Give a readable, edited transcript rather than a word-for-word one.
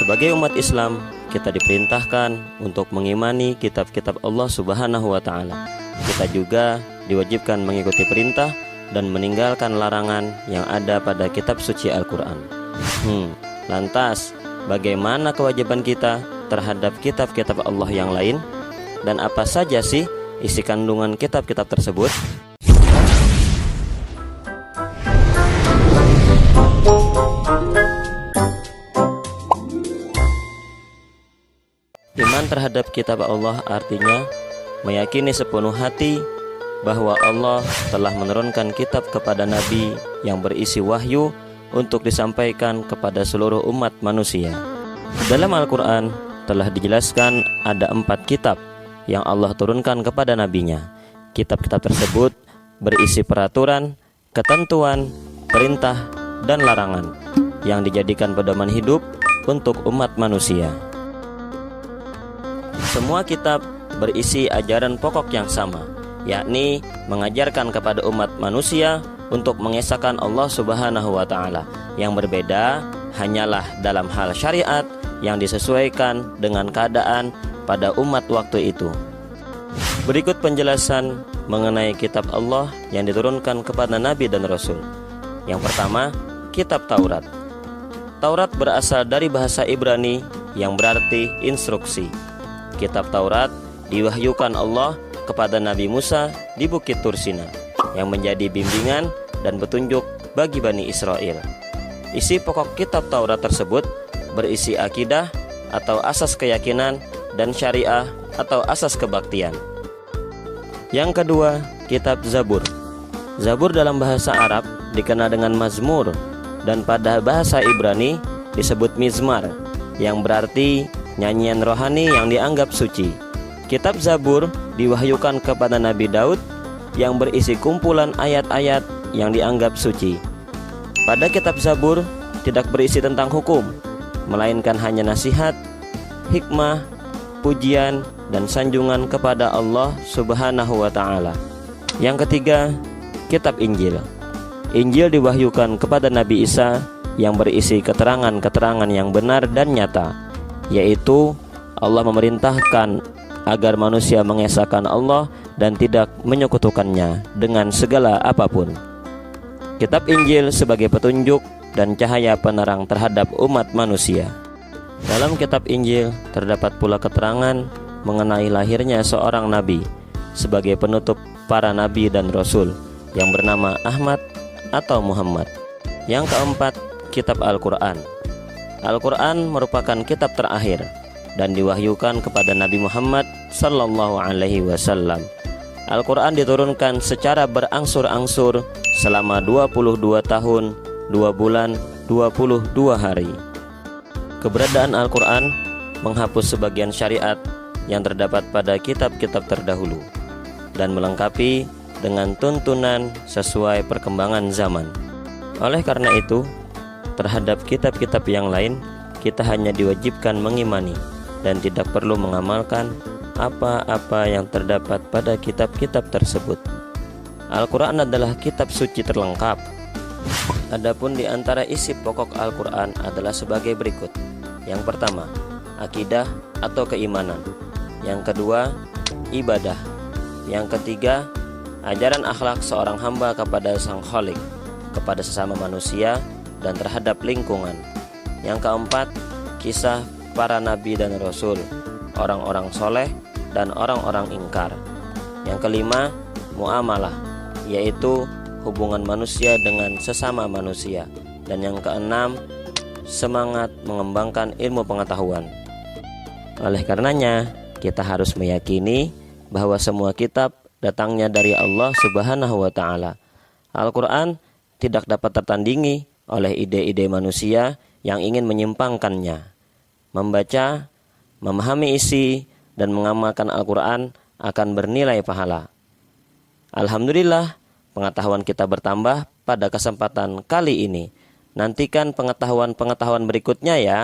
Sebagai umat Islam, kita diperintahkan untuk mengimani kitab-kitab Allah Subhanahu wa Ta'ala. Kita juga diwajibkan mengikuti perintah dan meninggalkan larangan yang ada pada kitab suci Al-Quran. Lantas, bagaimana kewajiban kita terhadap kitab-kitab Allah yang lain? Dan apa saja sih isi kandungan kitab-kitab tersebut? Iman terhadap kitab Allah artinya meyakini sepenuh hati bahwa Allah telah menurunkan kitab kepada Nabi yang berisi wahyu untuk disampaikan kepada seluruh umat manusia. Dalam Al-Quran telah dijelaskan ada 4 kitab yang Allah turunkan kepada nabinya. Kitab-kitab tersebut berisi peraturan, ketentuan, perintah, dan larangan yang dijadikan pedoman hidup untuk umat manusia. Semua kitab berisi ajaran pokok yang sama, yakni mengajarkan kepada umat manusia untuk mengesahkan Allah Subhanahu wa Ta'ala. Yang berbeda hanyalah dalam hal syariat yang disesuaikan dengan keadaan pada umat waktu itu. Berikut penjelasan mengenai kitab Allah yang diturunkan kepada Nabi dan Rasul. Yang pertama, kitab Taurat. Taurat berasal dari bahasa Ibrani yang berarti instruksi. Kitab Taurat diwahyukan Allah kepada Nabi Musa di Bukit Tursina, yang menjadi bimbingan dan petunjuk bagi Bani Israel. Isi pokok kitab Taurat tersebut berisi akidah atau asas keyakinan dan syariah atau asas kebaktian. Yang kedua, kitab Zabur. Zabur dalam bahasa Arab dikenal dengan Mazmur dan pada bahasa Ibrani disebut Mizmar, yang berarti nyanyian rohani yang dianggap suci. Kitab Zabur diwahyukan kepada Nabi Daud yang berisi kumpulan ayat-ayat yang dianggap suci. Pada kitab Zabur tidak berisi tentang hukum, melainkan hanya nasihat, hikmah, pujian, dan sanjungan kepada Allah Subhanahu wa Ta'ala. Yang ketiga, kitab Injil. Injil diwahyukan kepada Nabi Isa yang berisi keterangan-keterangan yang benar dan nyata, yaitu Allah memerintahkan agar manusia mengesahkan Allah dan tidak menyekutukannya dengan segala apapun. Kitab Injil sebagai petunjuk dan cahaya penerang terhadap umat manusia. Dalam kitab Injil terdapat pula keterangan mengenai lahirnya seorang nabi sebagai penutup para nabi dan rasul yang bernama Ahmad atau Muhammad. Yang keempat, kitab Al-Quran. Al-Quran merupakan kitab terakhir dan diwahyukan kepada Nabi Muhammad sallallahu alaihi wasallam. Al-Quran diturunkan secara berangsur-angsur selama 22 tahun, 2 bulan, 22 hari. Keberadaan Al-Quran menghapus sebagian syariat yang terdapat pada kitab-kitab terdahulu dan melengkapi dengan tuntunan sesuai perkembangan zaman. Oleh karena itu, terhadap kitab-kitab yang lain kita hanya diwajibkan mengimani dan tidak perlu mengamalkan apa-apa yang terdapat pada kitab-kitab tersebut. Al-Quran adalah kitab suci terlengkap. Adapun di antara isi pokok Al-Quran adalah sebagai berikut. Yang pertama, akidah atau keimanan. Yang kedua, ibadah. Yang ketiga, ajaran akhlak seorang hamba kepada Sang Khalik, kepada sesama manusia dan terhadap lingkungan. Yang keempat, kisah para nabi dan rasul, orang-orang soleh dan orang-orang ingkar. Yang kelima, muamalah, yaitu hubungan manusia dengan sesama manusia. Dan yang keenam, semangat mengembangkan ilmu pengetahuan. Oleh karenanya, kita harus meyakini bahwa semua kitab datangnya dari Allah Subhanahu wa Ta'ala. Al-Quran tidak dapat tertandingi oleh ide-ide manusia yang ingin menyimpangkannya. Membaca, memahami isi, dan mengamalkan Al-Quran akan bernilai pahala. Alhamdulillah, pengetahuan kita bertambah pada kesempatan kali ini. Nantikan pengetahuan-pengetahuan berikutnya ya.